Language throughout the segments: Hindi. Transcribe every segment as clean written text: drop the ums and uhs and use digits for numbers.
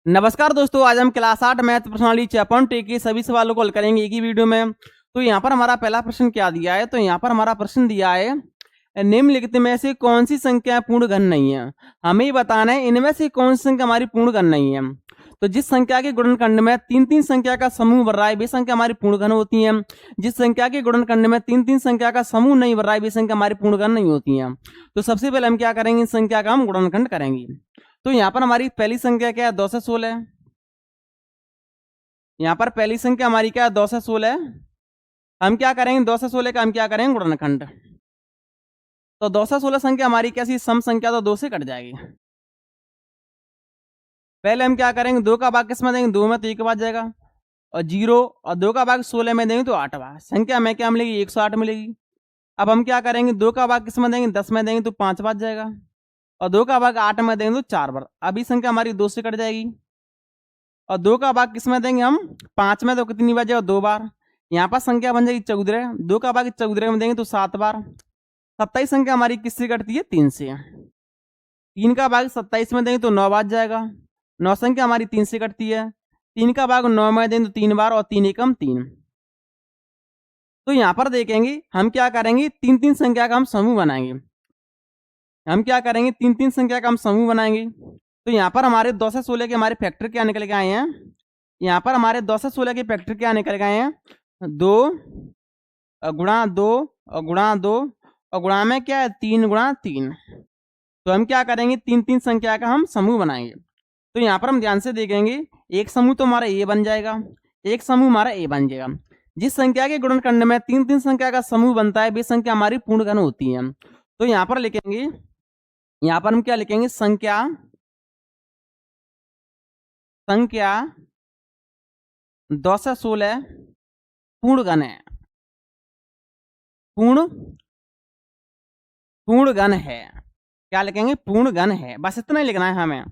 नमस्कार दोस्तों, आज हम क्लास 8 मैथ प्रश्नावली चैप्टर टे के सभी सवालों को हल करेंगे एक ही वीडियो में। तो यहाँ पर हमारा पहला प्रश्न क्या दिया है, तो यहाँ पर हमारा प्रश्न दिया है निम्नलिखित में से कौन सी संख्या पूर्ण घन नहीं है। हमें ये बताना है इनमें से कौन सी संख्या हमारी पूर्ण घन नहीं है। तो जिस संख्या के गुणनखंड में तीन तीन संख्या का समूह बन रहा है वे संख्या हमारी पूर्ण घन होती है। जिस संख्या के गुणनखंड में तीन तीन संख्या का समूह नहीं बन रहा है वे संख्या हमारी पूर्ण घन नहीं होती है। तो सबसे पहले हम क्या करेंगे, इस संख्या का हम गुणनखंड करेंगे। तो यहाँ पर हमारी पहली संख्या क्या है, 2 से 16। यहाँ पर पहली संख्या हमारी क्या है, 2 से 16। हम क्या करेंगे, 2 से 16 का हम क्या करेंगे, गुणनखंड। तो 2 से 16 संख्या हमारी कैसी सम संख्या, तो 2 से कट जाएगी। पहले हम क्या करेंगे, 2 का भाग किस में देंगे, 2 में, तो 1 बार जाएगा। और 0 और 2 का भाग 16 में देंगे तो 8 बार। संख्या हमें क्या मिलेगी, 108 मिलेगी। अब हम क्या करेंगे, 2 का भाग किस में देंगे, 10 में देंगे तो 5 बार जाएगा। और 2 का भाग 8 में देंगे तो 4 बार। अभी संख्या हमारी 2 से कट जाएगी। और 2 का भाग किस में देंगे हम, 5 में, तो कितनी बार जाएगा, 2 बार। यहाँ पर संख्या बन जाएगी 14। 2 का भाग 14 में देंगे तो 7 बार। 27 संख्या हमारी किससे कटती है, 3 से। 3 का भाग 27 में देंगे तो 9 बार जाएगा। 9 संख्या हमारी 3 से कटती है। 3 का भाग 9 में देंगे तो 3 बार, और 3 एकम 3। तो यहाँ पर देखेंगे हम क्या करेंगे, तीन तीन संख्या का हम समूह बनाएंगे। हम क्या करेंगे, तीन तीन संख्या का हम समूह बनाएंगे। तो यहाँ पर हमारे 2 से 16 के हमारे फैक्टर क्या निकल के आए हैं, यहाँ पर हमारे 2 से 16 के फैक्टर क्या निकल गए हैं, 2 गुणा 2 और गुणा 2 और गुणा में क्या है, 3 गुणा 3। तो हम क्या करेंगे, तीन तीन संख्या का हम समूह बनाएंगे। तो यहाँ पर हम ध्यान से देखेंगे, एक समूह तो हमारा ए बन जाएगा, एक समूह हमारा ए बन जाएगा। जिस संख्या के गुणनखंड में तीन तीन संख्या का समूह बनता है वे संख्या हमारी पूर्ण घन होती है। तो यहाँ पर लिखेंगे, यहाँ पर हम क्या लिखेंगे, संख्या 2 से 16 पूर्ण घन है। पूर्ण घन है, क्या लिखेंगे, पूर्ण घन है। बस इतना ही लिखना है हमें।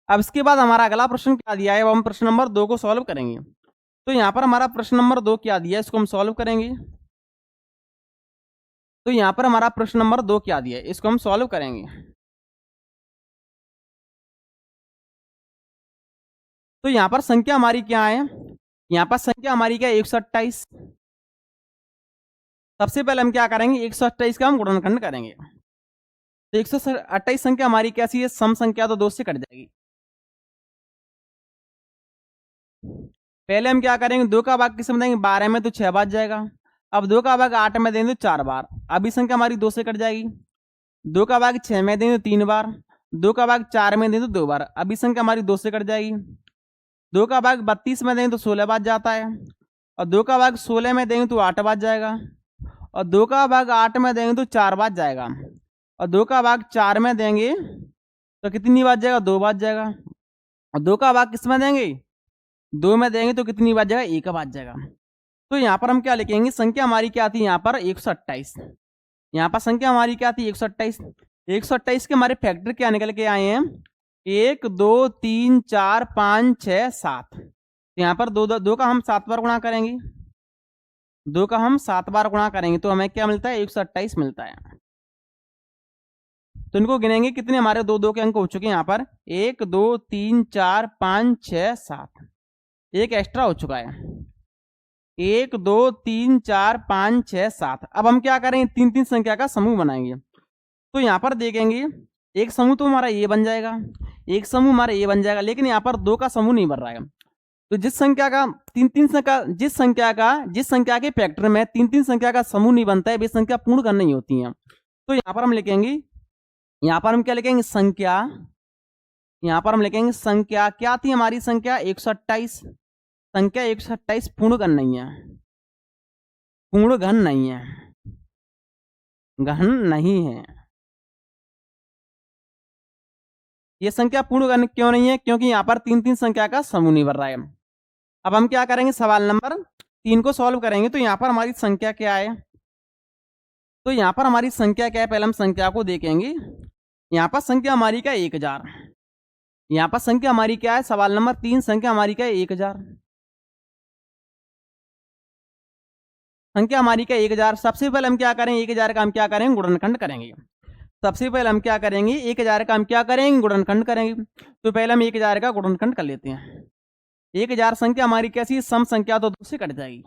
अब इसके बाद हमारा अगला प्रश्न क्या दिया है, वो हम प्रश्न नंबर 2 को सॉल्व करेंगे। तो यहाँ पर हमारा प्रश्न नंबर 2 क्या दिया है, इसको हम सॉल्व करेंगे। तो यहाँ पर हमारा प्रश्न नंबर 2 क्या दिया है, इसको हम सॉल्व करेंगे। तो यहाँ पर संख्या हमारी क्या है, यहाँ पर संख्या हमारी क्या है, 128। सबसे पहले हम क्या करेंगे, 128 का हम गुणनखंड करेंगे। तो 128 संख्या हमारी कैसी है, सम संख्या, तो 2 से कट जाएगी। पहले हम क्या करेंगे, 2 का भाग किस में देंगे, 12 में, तो 6 बार जाएगा। अब 2 का भाग 8 में देंगे तो 4 बार। अभी संख्या हमारी 2 से कट जाएगी। 2 का भाग 6 में देंगे तो 3 बार। 2 का भाग 4 में देंगे तो 2 बार। अभी संख्या हमारी 2 से कट जाएगी। 2 का भाग 32 में देंगे तो 16 बार जाता है। और 2 का भाग 16 में देंगे तो 8 बार जाएगा। और 2 का भाग 8 में देंगे तो 4 बार जाएगा। और 2 का भाग 4 में देंगे तो कितनी बार जाएगा, 2 बार जाएगा। और 2 का भाग किस में देंगे, 2 में देंगे तो कितनी बार जाएगा, 1 बार जाएगा। तो यहाँ पर हम क्या लिखेंगे, संख्या हमारी क्या थी, यहाँ पर 128। यहाँ पर संख्या हमारी क्या थी, 128। 128 के हमारे फैक्टर क्या निकल के आए हैं, 1 2 3 4 5 6 7। यहाँ पर दो का हम 7 बार गुणा करेंगे। 2 का हम 7 बार गुणा करेंगे तो हमें क्या मिलता है, 128 मिलता है। तो इनको गिनेंगे, कितने हमारे दो दो के अंक हो चुके हैं यहाँ पर, 1 2 3 4 5 6 7। एक एक्स्ट्रा हो चुका है, 1 2 3 4 5 6 7। अब हम क्या करेंगे, तीन तीन संख्या का समूह बनाएंगे। तो यहाँ पर देखेंगे, एक समूह तो हमारा ये बन जाएगा, एक समूह हमारा ये बन जाएगा, लेकिन यहाँ पर 2 का समूह नहीं बन रहा है। तो जिस संख्या का तीन तीन संख्या जिस संख्या के फैक्टर में तीन तीन संख्या का समूह नहीं बनता है वे संख्या पूर्ण घन नहीं होती है। तो यहाँ पर हम लिखेंगे, यहाँ पर हम क्या लिखेंगे, संख्या, यहाँ पर हम लिखेंगे संख्या क्या थी हमारी, संख्या 128। संख्या 128 पूर्ण घन नहीं है, पूर्ण घन नहीं है, घन नहीं है। ये संख्या पूर्ण घन क्यों नहीं है, क्योंकि यहाँ पर तीन तीन संख्या का समूह नहीं बन रहा है। अब हम क्या करेंगे, सवाल नंबर 3 को सॉल्व करेंगे। तो यहाँ पर हमारी संख्या क्या है, तो यहाँ पर हमारी संख्या क्या है, पहले हम संख्या को देखेंगे। यहाँ पर संख्या हमारी क्या है, 1000। यहाँ पर संख्या हमारी क्या है, सवाल नंबर 3 संख्या हमारी क्या है, 1000। संख्या हमारी क्या, 1000। सबसे पहले हम क्या करें, 1000 का हम क्या करेंगे, गुणनखंड करेंगे। सबसे पहले हम क्या करेंगे, 1000 का हम क्या करेंगे, गुणनखंड करेंगे। तो पहले हम 1000 का गुणनखंड कर लेते हैं। 1000 संख्या हमारी कैसी है, सम संख्या, तो 2 से कट जाएगी।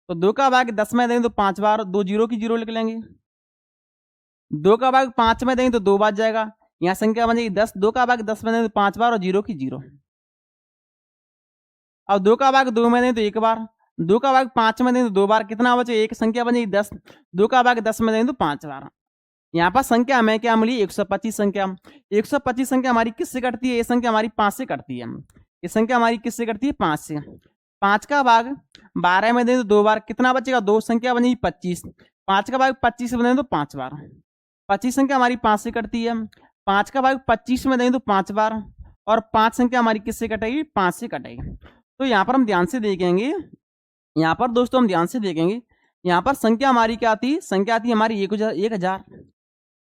तो 2 का भाग 10 में देंगे तो 5 बार, 2 जीरो की जीरो लिख लेंगे। 2 का भाग 5 में देंगे तो 2 बार जाएगा, यहाँ संख्या बन जाएगी 10। 2 का भाग 10 में देंगे तो 5 बार और जीरो की जीरो। अब 2 का भाग 2 में देंगे तो 1 बार, 2 का भाग 5 में देंगे तो 2 बार, कितना बचे, एक संख्या बन जाएगी 10। 2 का भाग 10 में देंगे तो 5 बार। यहाँ पर संख्या हमें क्या मिली, 125 संख्या। 125 संख्या हमारी किससे कटती है, ये संख्या हमारी 5 से कटती है। ये संख्या हमारी किससे कटती है, 5 से। 5 का भाग 12 में दें तो 2 बार, कितना बचेगा, 2 संख्या बनेगी 25। 5 का भाग 25 में दें तो 5 बार। 25 संख्या हमारी 5 से कटती है। 5 का भाग 25 में दें तो 5 बार, और 5 संख्या हमारी किससे कटेगी, 5 से कटेगी। तो यहाँ पर हम ध्यान से देखेंगे, यहाँ पर दोस्तों हम ध्यान से देखेंगे, यहाँ पर संख्या हमारी क्या आती है, संख्या आती है हमारी 1000।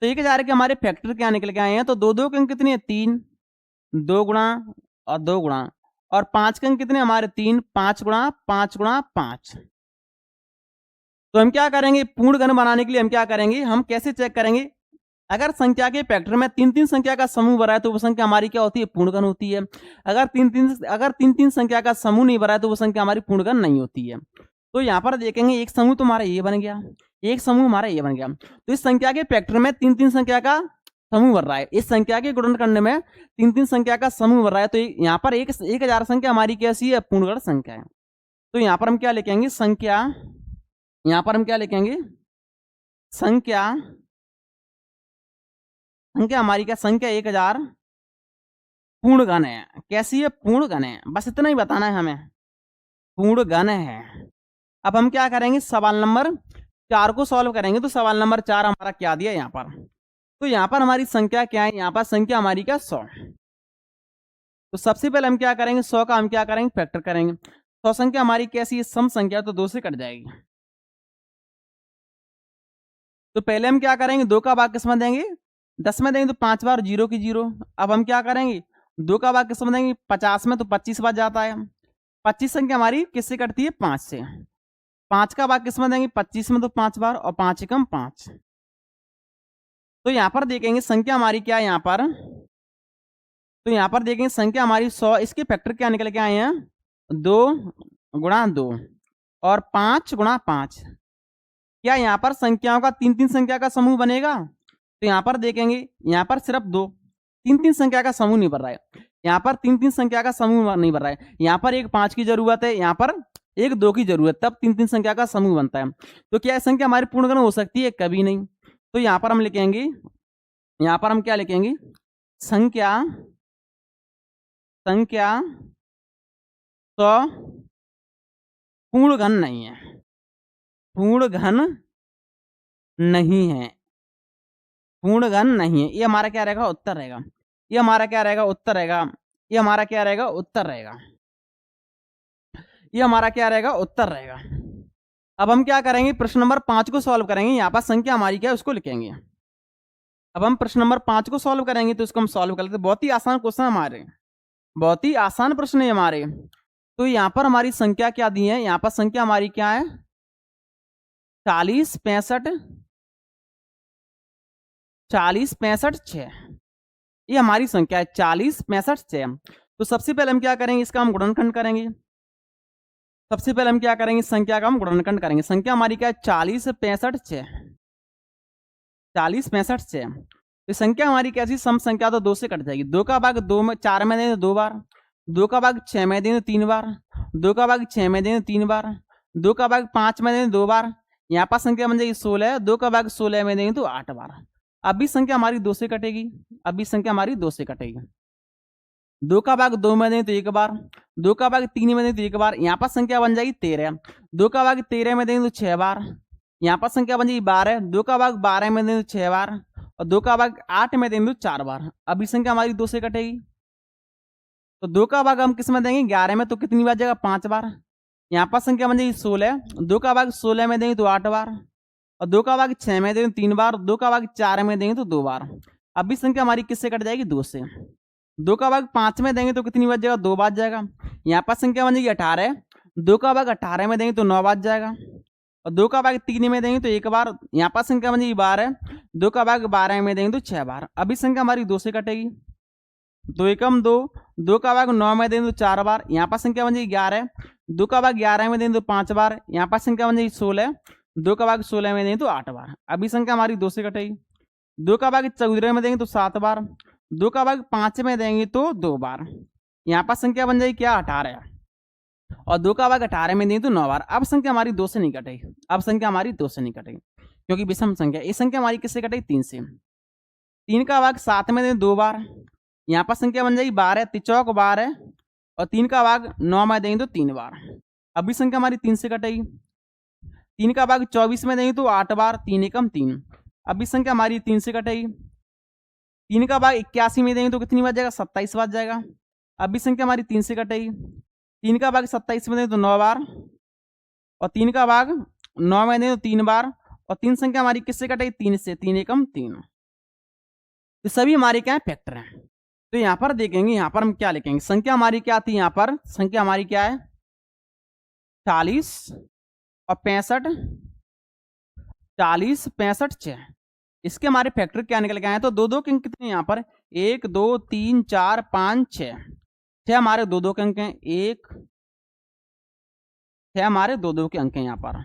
तो 1000 के हमारे फैक्टर क्या निकल के आए हैं, तो 2 के अंक कितने हैं, 3, 2 गुणा और 2 गुणा, और 5 के अंक कितने हमारे 3, 5 गुणा 5 गुणा 5। तो हम क्या करेंगे, पूर्ण घन बनाने के लिए हम क्या करेंगे, हम कैसे चेक करेंगे, अगर संख्या के फैक्टर में 3-3 संख्या का समूह भरा है तो वो संख्या हमारी क्या होती है, पूर्ण घन होती है। अगर 3-3 संख्या का समूह नहीं भरा है तो वो संख्या हमारी पूर्ण घन नहीं होती है। तो यहाँ पर देखेंगे एक समूह तो हमारा ये बन गया, एक समूह हमारा ये बन गया। तो इस संख्या के फैक्टर में 3-3 संख्या का समूह भर रहा है, इस संख्या के गुणनखंड में 3-3 संख्या का समूह भर रहा है। तो यहाँ पर 1000 संख्या हमारी कैसी है, पूर्णगण संख्या है। तो यहाँ पर हम क्या लिखेंगे, संख्या, यहाँ पर हम क्या लिखेंगे, संख्या हमारी क्या, संख्या 1000 पूर्ण घन है। कैसी है, पूर्ण घन है, बस इतना ही बताना है हमें, पूर्ण घन है। अब हम क्या करेंगे, सवाल नंबर 4 को सॉल्व करेंगे। तो सवाल नंबर 4 हमारा क्या दिया यहाँ पर, तो यहाँ पर हमारी संख्या क्या है, यहाँ पर संख्या हमारी क्या, 100। तो सबसे पहले हम क्या करेंगे, 100 का हम क्या करेंगे, फैक्टर करेंगे। 100 संख्या हमारी कैसी है, सम संख्या, तो 2 से कट जाएगी। तो पहले हम क्या करेंगे, 2 का भाग किस में देंगे, 10 में देंगे तो 5 बार, जीरो की जीरो। अब हम क्या करेंगे, 2 का भाग किस में देंगे, 50 में तो 25 बार जाता है। 25 संख्या हमारी किससे कटती है, 5 से। 5 का भाग किस में देंगे, 25 में तो 5 बार, और 5 एकम 5। तो यहाँ पर देखेंगे संख्या हमारी क्या है यहाँ पर, तो यहाँ पर देखेंगे संख्या हमारी 100, इसके फैक्टर क्या निकल के आए हैं, 2 गुणा 2 और 5 गुणा 5। क्या यहाँ पर संख्याओं का 3-3 संख्या का समूह बनेगा, तो यहाँ पर देखेंगे, यहाँ पर सिर्फ 2, 3-3 संख्या का समूह नहीं बन रहा है। यहाँ पर 3-3 संख्या का समूह नहीं बन रहा है, यहाँ पर एक 5 की जरूरत है, यहाँ पर एक 2 की जरूरत, तब 3-3 संख्या का समूह बनता है। तो क्या संख्या हमारी पूर्णगण हो सकती है, कभी नहीं। तो यहाँ पर हम लिखेंगे, यहाँ पर हम क्या लिखेंगे, संख्या 100 पूर्ण घन नहीं है, पूर्ण घन नहीं है, पूर्ण घन नहीं है। ये हमारा क्या रहेगा, उत्तर रहेगा। ये हमारा क्या रहेगा, उत्तर रहेगा। ये हमारा क्या रहेगा, उत्तर रहेगा। ये हमारा क्या रहेगा, उत्तर रहेगा। अब हम क्या करेंगे, प्रश्न नंबर 5 को सॉल्व करेंगे। यहाँ पर संख्या हमारी क्या है उसको लिखेंगे। अब हम प्रश्न नंबर 5 को सॉल्व करेंगे, तो इसको हम सॉल्व कर लेते हैं। बहुत ही आसान क्वेश्चन हमारे, बहुत ही आसान प्रश्न है हमारे। तो यहाँ पर हमारी संख्या क्या दी है, यहाँ पर संख्या हमारी क्या है, 40 65 6। ये हमारी संख्या है 40 65 6। तो सबसे पहले हम क्या करेंगे, इसका हम गुणनखंड करेंगे। सबसे पहले हम क्या करेंगे, संख्या का हम गुणनखंड करेंगे। संख्या हमारी क्या है, 40 65 6, 40 65 6। तो संख्या हमारी कैसी, सम संख्या, तो 2 से कट जाएगी। 2 का भाग 2 में 4 में दें तो 2 बार, 2 का भाग 6 में दें तो 3 बार, 2 का भाग 6 में दें तो 3 बार, 2 का भाग 5 में दें तो 2 बार। यहाँ पर संख्या बन जाएगी 16, 2 का भाग 16 में देंगे तो 8 बार। अभी संख्या हमारी 2 से कटेगी, अभी संख्या हमारी 2 से कटेगी। 2 का भाग 2 में दें तो 1 बार, 2 का भाग 3 में दें तो 1 बार। यहाँ पर संख्या बन जाएगी 13, 2 का भाग 13 में दें तो 6 बार। यहाँ पर संख्या बन जाएगी 12, 2 का भाग 12 में दें तो 6 बार, और 2 का भाग 8 में दें तो 4 बार। अभी संख्या हमारी 2 से कटेगी। तो 2 का भाग हम किस में देंगे, 11 में, तो कितनी बार जाएगा, 5 बार। यहाँ पर संख्या बन जाएगी 16, 2 का भाग 16 में देंगे तो 8 बार, और 2 का भाग 6 में देंगे तो 3 बार, 2 का भाग 4 में देंगे तो 2 बार। अभी संख्या हमारी किससे कट जाएगी, 2 से। 2 का भाग 5 में देंगे तो कितनी बार जाएगा, 2 बार जाएगा। यहाँ पर संख्या बन जाएगी 18, 2 का भाग 18 में देंगे तो 9 बार जाएगा, और 2 का भाग 3 में देंगे तो एक बार, यहाँ पर संख्या बन जाएगी 12, 2 का भाग 12 में देंगे तो 6 बार। अभी संख्या हमारी 2 से कटेगी, 2 एकम 2, 2 का भाग 9 में देंगे तो 4 बार, यहाँ पर संख्या बन जाएगी 11, 2 का भाग 11 में देंगे तो 5 बार, यहाँ पर संख्या बन जाएगी 16, 2 का भाग 16 में देंगे तो 8 बार। अभी संख्या हमारी 2 से कटेगी, 2 का भाग 14 में देंगे तो 7 बार, 2 का भाग 5 में देंगे तो 2 बार, यहाँ पर संख्या बन जाएगी क्या 18, और 2 का भाग 18 में देंगे तो 9 बार। अब संख्या हमारी 2 से नहीं कटेगी, अब संख्या हमारी 2 से नहीं कटेगी क्योंकि विषम संख्या। ये संख्या हमारी किससे कटेगी 3 से। 3 का भाग 7 में देंगे 2 बार, यहाँ पर संख्या बन जाएगी 12, 3 चौक 12, और 3 का भाग 9 में देंगे तो 3 बार। अभी संख्या हमारी 3 से कटेगी। 3 का भाग 24 में देंगे तो 8 बार, 3 एकम 3। अभी संख्या हमारी 3 से कटेगी। 3 का भाग 81 में देंगे तो कितनी बार जाएगा 27 बार जाएगा। अभी संख्या हमारी 3 से कटेगी। 3 का भाग 27 में देंगे तो 9 बार, और 3 का भाग 9 में देंगे तो 3 बार, और 3 संख्या हमारी किससे कटेगी 3 से, 3 एकम 3। तो सभी हमारे क्या है फैक्टर हैं। तो यहाँ पर देखेंगे, यहाँ पर हम क्या लिखेंगे, संख्या हमारी क्या आती है, यहाँ पर संख्या हमारी क्या है 40 और 65, 40 65 6। इसके हमारे फैक्टर क्या निकल के आए, तो 2 2 के अंक कितने यहाँ पर 1 2 3 4 5 6, 6 हमारे 2 2 के अंक हैं, 1 6 हमारे 2 2 के अंक हैं यहाँ पर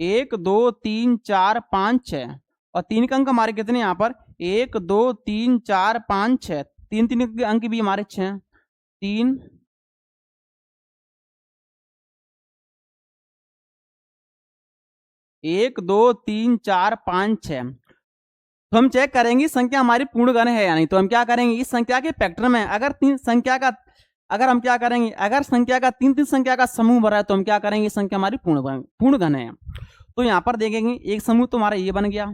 1 2 3 4 5 6, और 3 के अंक हमारे कितने यहाँ पर 1 2 3 4 5 6, 3 3 के अंक भी हमारे 6, 3 1 2 3 4 5 6। तो हम चेक करेंगे संख्या हमारी पूर्ण घन है या नहीं। तो हम क्या करेंगे, इस संख्या के फैक्टर में अगर अगर हम क्या करेंगे, अगर संख्या का 3 3 संख्या का समूह भरा है तो हम क्या करेंगे, संख्या हमारी पूर्ण घन है। तो यहाँ पर देखेंगे एक समूह तो हमारा ये बन गया,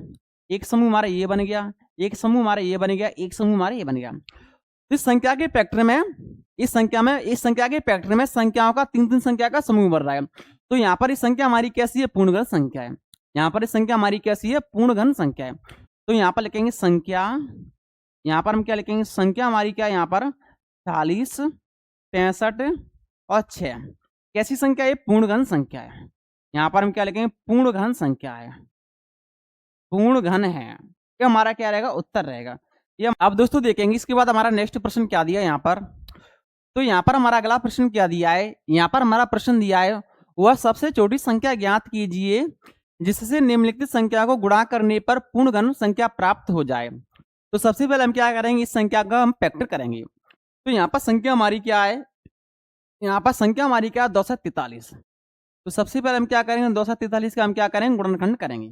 एक समूह हमारा ये बन गया, एक समूह हमारा ये बन गया, एक समूह हमारा ये बन गया। तो इस संख्या के फैक्टर में, इस संख्या के फैक्टर में संख्याओं का 3 3 संख्या का समूह बन रहा है। तो यहाँ पर इस संख्या हमारी कैसी है, पूर्ण घन संख्या है। यहाँ पर इस संख्या हमारी कैसी है, पूर्ण घन संख्या है। तो यहाँ पर लिखेंगे संख्या, यहाँ पर हम क्या लिखेंगे, संख्या हमारी क्या है यहाँ पर 40 65 और 6 कैसी संख्या है, पूर्ण घन संख्या है। यहाँ पर हम क्या लिखेंगे, पूर्ण घन संख्या है, पूर्ण घन है। ये हमारा क्या रहेगा, उत्तर रहेगा। ये अब दोस्तों देखेंगे इसके बाद हमारा नेक्स्ट प्रश्न क्या दिया यहाँ पर। तो यहाँ पर हमारा अगला प्रश्न क्या दिया है, यहाँ पर हमारा प्रश्न दिया है वह सबसे छोटी संख्या ज्ञात कीजिए जिससे निम्नलिखित संख्या को गुणा करने पर पूर्ण घन संख्या प्राप्त हो जाए। तो सबसे पहले हम क्या करेंगे, इस संख्या का हम फैक्टर करेंगे। तो यहाँ पर संख्या हमारी क्या है, यहाँ पर संख्या हमारी क्या है 243। तो सबसे पहले हम क्या करेंगे, 243 का हम क्या करेंगे, गुणनखंड करेंगे।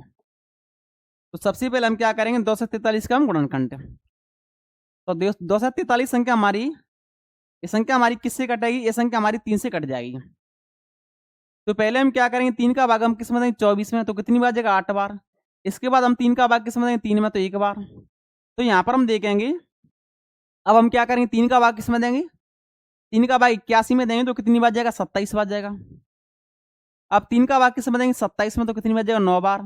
तो सबसे पहले हम क्या करेंगे, 243 का हम गुणनखंड। तो 243 संख्या हमारी, ये संख्या हमारी किससे कटेगी, ये संख्या हमारी 3 से कट जाएगी। तो पहले हम क्या करेंगे, 3 का भाग हम किस में देंगे 24 में, तो कितनी बार जाएगा 8 बार। इसके बाद हम 3 का भाग किस में देंगे 3 में, तो 1 बार। तो यहाँ पर हम देखेंगे, अब हम क्या करेंगे, 3 का भाग किस में देंगे, 3 का भाग 81 में देंगे तो कितनी बार जाएगा 27 बार जाएगा। अब 3 का भाग किस में देंगे 27 में, तो कितनी बार जाएगा 9 बार।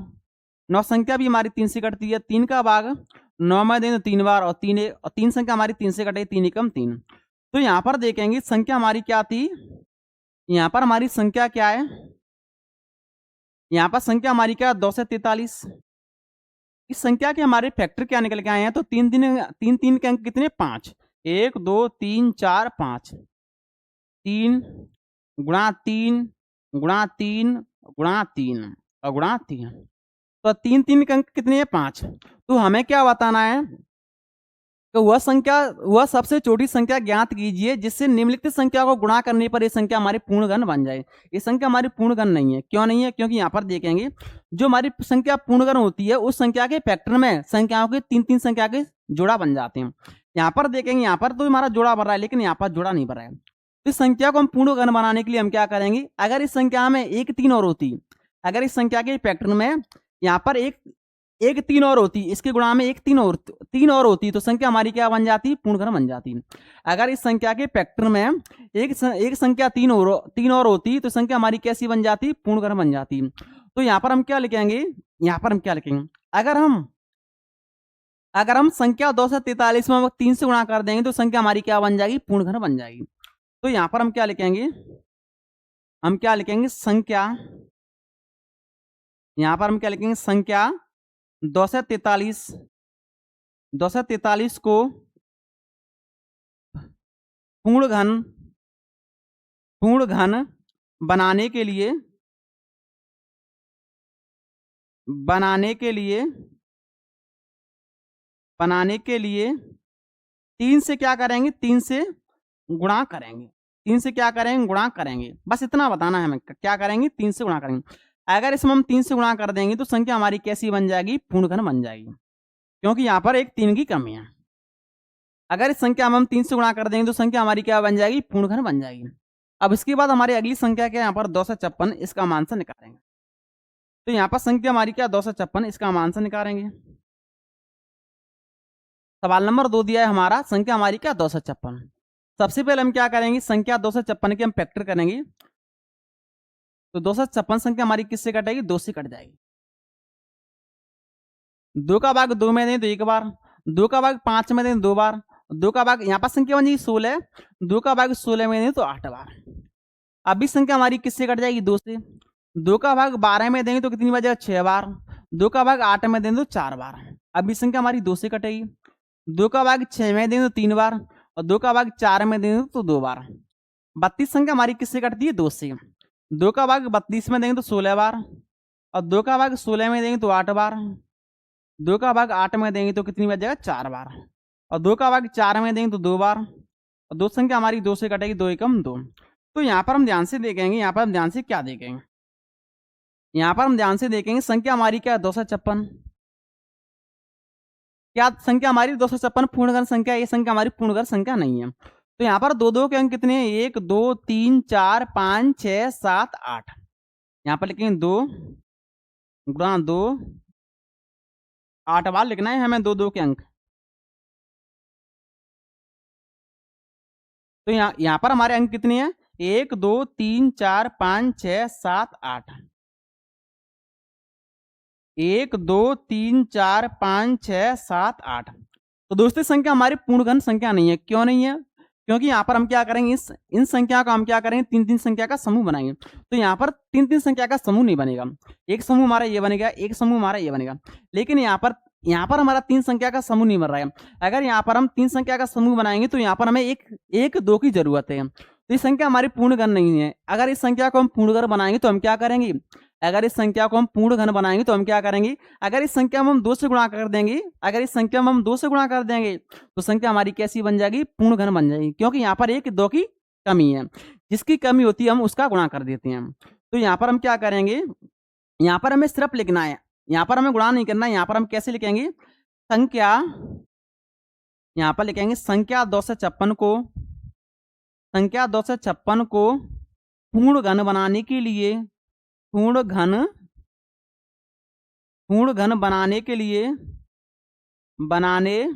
9 संख्या भी हमारी 3 से कटती है। 3 का भाग 9 में देंगे तो 3 बार, और 3 संख्या हमारी 3 से कटेगी, 3 एकम 3। तो यहाँ पर देखेंगे संख्या हमारी क्या थी, यहाँ पर हमारी संख्या क्या है, यहाँ पर संख्या हमारी क्या 243। इस संख्या के हमारे फैक्टर क्या निकल के आए हैं, तो 3 3 के अंक कितने 5, 1 2 3 4 5, 3 गुणा 3 गुणा 3 गुणा 3 और गुणा 3। तो 3 3 के अंक कितने हैं 5। तो हमें क्या बताना है, तो वह सबसे छोटी संख्या ज्ञात कीजिए जिससे निम्नलिखित संख्या को गुणा करने पर यह संख्या हमारी पूर्ण घन बन जाए। ये संख्या हमारी पूर्ण घन नहीं है। क्यों नहीं है, क्योंकि यहाँ पर देखेंगे जो हमारी संख्या पूर्ण घन होती है उस संख्या के फैक्टर में संख्याओं के 3 3 संख्या के जोड़ा बन जाते हैं। यहाँ पर देखेंगे, यहाँ पर तो हमारा जोड़ा बन रहा है लेकिन यहाँ पर जोड़ा नहीं बन रहा है। तो इस संख्या को हम पूर्ण घन बनाने के लिए हम क्या करेंगे, अगर इस संख्या में 1 3 और होती, अगर इस संख्या के फैक्टर में यहाँ पर एक 3 और होती, इसके गुणा में 1 3 और होती, तो संख्या हमारी क्या बन जाती, पूर्ण घन बन जाती। अगर इस संख्या के फैक्टर में एक संख्या 3 और होती तो संख्या हमारी कैसी बन जाती, पूर्ण घन बन जाती। तो यहाँ पर हम क्या लिखेंगे, यहाँ पर हम क्या लिखेंगे, अगर हम संख्या 243 में 3 से गुणा कर देंगे तो संख्या हमारी क्या बन जाएगी, पूर्ण घन बन जाएगी। तो यहाँ पर हम क्या लिखेंगे, हम क्या लिखेंगे, संख्या, यहां पर हम क्या लिखेंगे, संख्या 243 को पूर्ण घन बनाने के लिए बनाने के लिए 3 से क्या करेंगे, 3 से गुणा करेंगे। 3 से क्या करेंगे, गुणा करेंगे। बस इतना बताना है हमें, क्या करेंगे, 3 से गुणा करेंगे। अगर इसमें हम 3 से गुणा कर देंगे तो संख्या हमारी कैसी बन जाएगी, पूर्ण घन बन जाएगी, क्योंकि यहाँ पर एक 3 की कमी है। अगर इस संख्या में हम 3 से गुणा कर देंगे तो संख्या हमारी क्या बन जाएगी, पूर्ण घन बन जाएगी। अब इसके बाद हमारी अगली संख्या क्या है, यहाँ पर 256, इसका मान से निकालेंगे। तो यहाँ पर संख्या हमारी क्या, 256, इसका मान से निकालेंगे। सवाल नंबर 2 दिया है हमारा, संख्या हमारी क्या, 256। सबसे पहले हम क्या करेंगे, संख्या 256 के हम फैक्टर करेंगे। तो 256 संख्या हमारी किससे कटेगी, 2 से कट जाएगी। 2 का भाग 2 में दें तो 1 बार, 2 का भाग 5 में दें 2 बार, 2 का भाग, यहाँ पर संख्या बन जाएगी 16, 2 का भाग 16 में दें तो 8 बार। अभी संख्या हमारी किससे कट जाएगी, 2 से। 2 का भाग 12 में देंगे तो कितनी बार जाएगा, 6 बार, 2 का भाग 8 में देंगे तो 4 बार। अभी संख्या हमारी 2 से कटेगी। 2 का भाग 6 में देंगे तो 3 बार, और 2 का भाग 4 में देंगे तो 2 बार। 32 संख्या हमारी किससे कटती है, 2 से। 2 का भाग 32 में देंगे तो 16 बार, और 2 का भाग 16 में देंगे तो 8 बार, 2 का भाग 8 में देंगे तो कितनी बार जाएगा, 4 बार, और 2 का भाग 4 में देंगे तो 2 बार, और 2 संख्या हमारी 2 से कटेगी, 2 एकम 2। तो यहाँ पर हम ध्यान से देखेंगे, यहाँ पर हम ध्यान से क्या देखेंगे, यहाँ पर हम ध्यान से देखेंगे संख्या हमारी क्या है, 256। क्या संख्या हमारी 256 पूर्णघन संख्या, ये संख्या हमारी पूर्णघन संख्या नहीं है। तो यहाँ पर 2 के अंक कितने हैं, 1 2 3 4 5 6 7 8। यहाँ पर लिखेंगे 2 गुणा 2, 8 बार लिखना है हमें 2 के अंक। तो यहाँ पर हमारे अंक कितने हैं, 1 2 3 4 5 6 7 8। 1 2 3 4 5 6 7 8। तो दोस्तों संख्या हमारी पूर्णघन संख्या नहीं है। क्यों नहीं है, क्योंकि यहाँ पर हम क्या करेंगे, इन संख्या का हम क्या करेंगे, 3 संख्या का समूह बनाएंगे। तो यहाँ पर 3 संख्या का समूह नहीं बनेगा। एक समूह हमारा ये बनेगा, एक समूह हमारा ये बनेगा, लेकिन यहाँ पर हमारा 3 संख्या का समूह नहीं बन रहा है। अगर यहाँ पर हम 3 संख्या का समूह बनाएंगे तो यहाँ पर हमें 1 2 की जरूरत है। तो ये संख्या हमारी पूर्णघन नहीं है। अगर इस संख्या को हम पूर्णघन बनाएंगे तो हम क्या करेंगे, अगर इस संख्या को हम पूर्ण घन बनाएंगे तो हम क्या करेंगे, अगर इस संख्या में हम 2 से गुणा कर देंगे, अगर इस संख्या में हम 2 से गुणा कर देंगे तो संख्या हमारी कैसी बन जाएगी, पूर्ण घन बन जाएगी, क्योंकि यहाँ पर 1 2 की कमी है। जिसकी कमी होती है हम उसका गुणा कर देते हैं। तो यहाँ पर हम क्या करेंगे, यहाँ पर हमें सिर्फ लिखना है, यहाँ पर हमें गुणा नहीं करना है। यहाँ पर हम कैसे लिखेंगे, संख्या, यहाँ पर लिखेंगे संख्या 256 को पूर्ण घन बनाने के लिए, पूर्ण घन बनाने के लिए, बनाने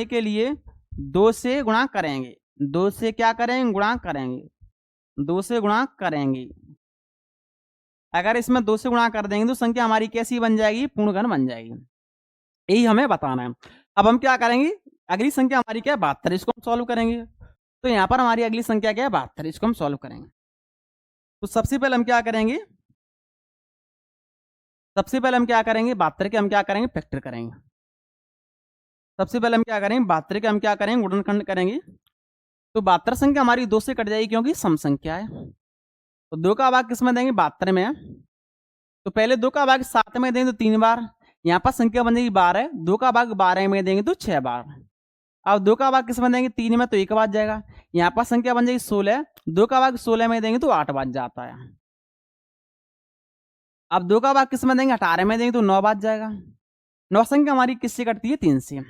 के लिए 2 से गुणा करेंगे। 2 से क्या करेंगे, गुणा करेंगे, 2 से गुणा करेंगे। अगर इसमें 2 से गुणा कर देंगे तो संख्या हमारी कैसी बन जाएगी, पूर्ण घन बन जाएगी। यही हमें बताना है। अब हम क्या करेंगे, अगली संख्या हमारी क्या है, 72, इसको हम सॉल्व करेंगे। तो यहाँ पर हमारी अगली संख्या क्या है, 72, इसको हम सॉल्व करेंगे। तो सबसे पहले हम क्या करेंगे, 72 के हम क्या करेंगे, फैक्टर करेंगे। सबसे पहले हम क्या करेंगे, 72 के हम क्या करेंगे, गुणनखंड करेंगे। तो 72 संख्या हमारी 2 से कट जाएगी, क्योंकि सम संख्या है। तो 2 का भाग किस में देंगे, 72 में। तो पहले 2 का भाग 7 में देंगे तो 3 बार, यहाँ पर संख्या बन जाएगी 12। 2 का भाग 12 में देंगे तो 6 बार। अब 2 का भाग किस में देंगे, 3 में, तो 1 बार जाएगा। यहाँ पर संख्या बन जाएगी 16। 2 का भाग 16 में देंगे तो 8 बार जाता है। अब 2 का भाग किस में देंगे, 18 में देंगे तो 9 बार जाएगा। 9 संख्या हमारी किससे कटती है, 3 से।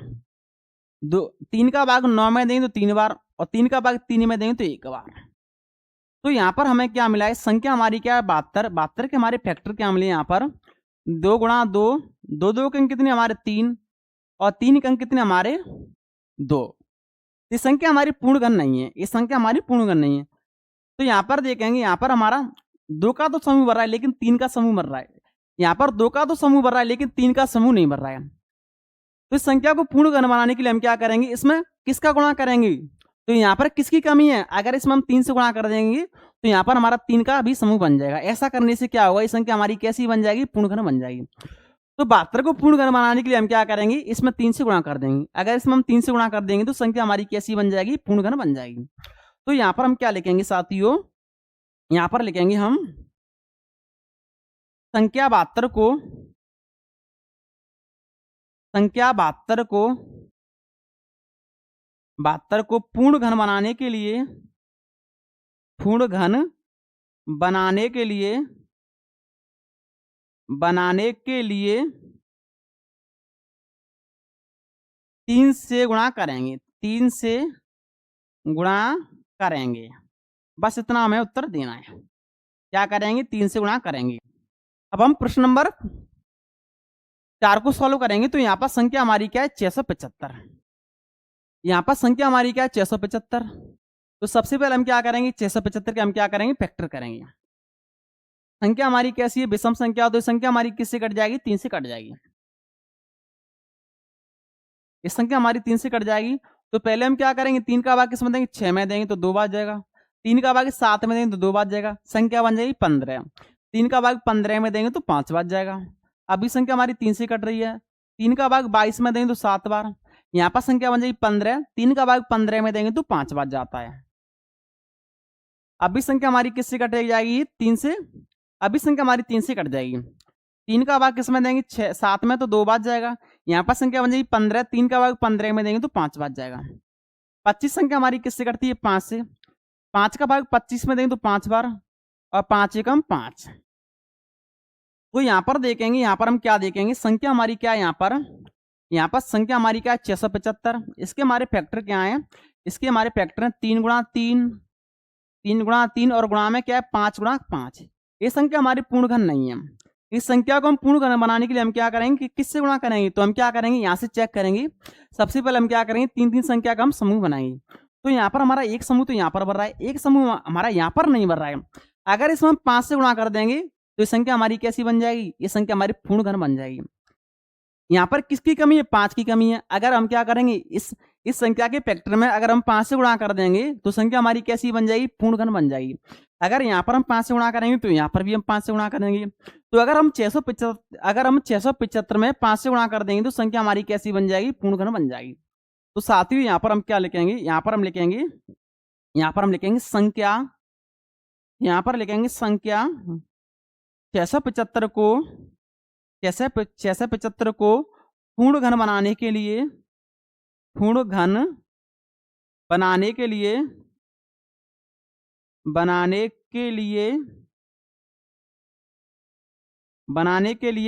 3 का भाग 9 में देंगे तो 3 बार, और 3 का भाग 3 में देंगे तो 1 बार। तो यहाँ पर हमें क्या मिला है, संख्या हमारी क्या है, 72। 72 के हमारे फैक्टर क्या मिले, यहाँ पर 2 गुणा 2, 2 के अंक कितने हमारे 3, और 3 के अंक कितने हमारे 2। ये संख्या हमारी पूर्णघन नहीं है, ये संख्या हमारी पूर्णघन नहीं है। तो यहाँ पर देखेंगे, यहाँ पर हमारा 2 का तो समूह बन रहा है, लेकिन 3 का समूह बन रहा है। यहाँ पर 2 का तो समूह बन रहा है, लेकिन 3 का समूह नहीं बन रहा है। तो इस संख्या को पूर्णघन बनाने के लिए हम क्या करेंगे, इसमें किसका गुणा करेंगे, तो यहाँ पर किसकी कमी है? अगर इसमें हम 3 से गुणा कर देंगे तो यहाँ पर हमारा 3 का भी समूह बन जाएगा। ऐसा करने से क्या होगा? ये संख्या हमारी कैसी बन जाएगी? पूर्ण घन बन जाएगी। तो 72 को पूर्ण घन बनाने के लिए हम क्या करेंगे? इसमें 3 से गुणा कर देंगे। अगर इसमें हम 3 से गुणा कर देंगे तो संख्या हमारी कैसी बन जाएगी? पूर्ण घन बन जाएगी। तो यहाँ पर हम क्या लिखेंगे साथियों? यहाँ पर लिखेंगे हम संख्या 72 को पूर्ण घन बनाने के लिए 3 से गुणा करेंगे। 3 से गुणा करेंगे, बस इतना हमें उत्तर देना है। क्या करेंगे? 3 से गुणा करेंगे। अब हम प्रश्न नंबर 4 को सॉल्व करेंगे। तो यहाँ पर संख्या हमारी क्या है? 675। यहाँ पर संख्या हमारी क्या है? 675। तो सबसे पहले हम क्या करेंगे? 675 के हम क्या करेंगे? फैक्टर करेंगे। संख्या हमारी कैसी है? विषम संख्या। तो संख्या हमारी किससे कट जाएगी? 3 से कट जाएगी। इस संख्या हमारी 3 से कट जाएगी। तो पहले हम क्या करेंगे? 3 का भाग किसमें देंगे? 6 में देंगे तो 2 बार जाएगा। 3 का भाग 7 में देंगे तो 2 बार जाएगा। संख्या बन जाएगी 15। 3 का भाग 15 में देंगे तो 5 बार जाएगा। अभी संख्या हमारी 3 से कट रही है। 3 का भाग 22 में देंगे तो 7 बार। यहाँ पर संख्या बन जाएगी 15। 3 का भाग 15 में देंगे तो 5 बार जाता है। अभी संख्या हमारी किससे कट जाएगी? 3 से। अभी संख्या हमारी 3 से कट जाएगी। 3 का भाग किसमें देंगे? 7 में तो 2 बार जाएगा। यहाँ पर संख्या बन जाएगी 15। 3 का भाग 15 में देंगे तो 5 बार जाएगा। 25 संख्या हमारी किससे कटती है? 5 से। 5 का भाग 25 में देंगे तो 5 बार, और 5 एकम 5। तो यहाँ पर देखेंगे, यहाँ पर हम क्या देखेंगे? संख्या हमारी क्या है? यहाँ पर संख्या हमारी क्या है? 675। इसके हमारे फैक्टर क्या है? इसके हमारे फैक्टर हैं 3 गुणा 3, 3 गुणा 3 और गुणा में क्या है? 5 गुणा 5। ये संख्या हमारी पूर्ण घन नहीं है। इस संख्या को हम पूर्ण घन बनाने के लिए हम क्या करेंगे? किससे गुणा करेंगे? तो हम क्या करेंगे? यहाँ से चेक करेंगे। सबसे पहले हम क्या करेंगे? 3 संख्या का हम समूह बनाएंगे। तो यहाँ पर हमारा एक समूह तो यहाँ पर बन रहा है, एक समूह हमारा यहाँ पर नहीं बन रहा है। अगर इसमें हम 5 से गुणा कर देंगे तो ये संख्या हमारी कैसी बन जाएगी? ये संख्या हमारी पूर्ण घन बन जाएगी। यहाँ पर किसकी कमी है? 5 की कमी है। अगर हम क्या करेंगे? इस संख्या के फैक्टर में अगर हम 5 से गुणा कर देंगे तो संख्या हमारी कैसी बन जाएगी? पूर्ण घन बन जाएगी। अगर यहाँ पर हम 5 से गुणा करेंगे तो यहाँ पर भी हम 5 से गुणा करेंगे। तो अगर हम 675 में 5 से गुणा कर देंगे तो संख्या हमारी कैसी बन जाएगी? पूर्ण घन बन जाएगी। तो साथियों यहाँ पर हम क्या लिखेंगे? यहाँ पर हम लिखेंगे संख्या, यहाँ पर लिखेंगे संख्या 675 को पूर्ण घन बनाने के लिए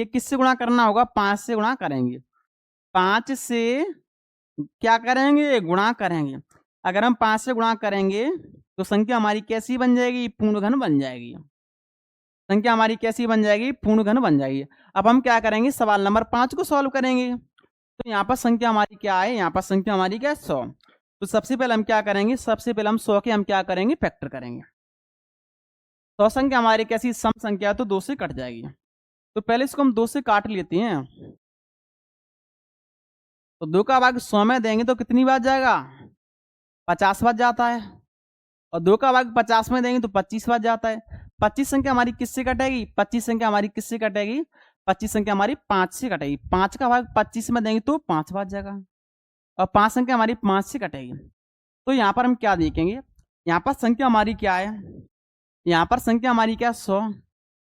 किससे गुणा करना होगा? 5 से गुणा करेंगे। 5 से क्या करेंगे? गुणा करेंगे। अगर हम 5 से गुणा करेंगे तो संख्या हमारी कैसी बन जाएगी? पूर्ण घन बन जाएगी। संख्या हमारी कैसी बन जाएगी? पूर्ण घन बन जाएगी। अब हम क्या करेंगे? सवाल नंबर 5 को सॉल्व करेंगे। तो यहाँ पर संख्या हमारी क्या है? यहाँ पर संख्या हमारी क्या है? 100। तो सबसे पहले हम क्या करेंगे? सबसे पहले हम 100 के हम क्या करेंगे? फैक्टर करेंगे। 100 संख्या हमारी कैसी? सम संख्या है तो 2 से कट जाएगी। तो पहले इसको हम 2 से काट लेते हैं। तो 2 का भाग 100 में देंगे तो कितनी बार जाएगा? 50 बार जाता है। और 2 का भाग 50 में देंगे तो 25 बार जाता है। 25 संख्या हमारी किससे कटेगी? 25 संख्या हमारी किससे कटेगी? 25 संख्या हमारी 5 से कटेगी। 5 का भाग 25 में देंगे तो 5 बार जाएगा। और 5 संख्या हमारी 5 से कटेगी। तो यहाँ पर हम क्या देखेंगे? यहाँ पर संख्या हमारी क्या है? यहाँ पर संख्या हमारी क्या? 100।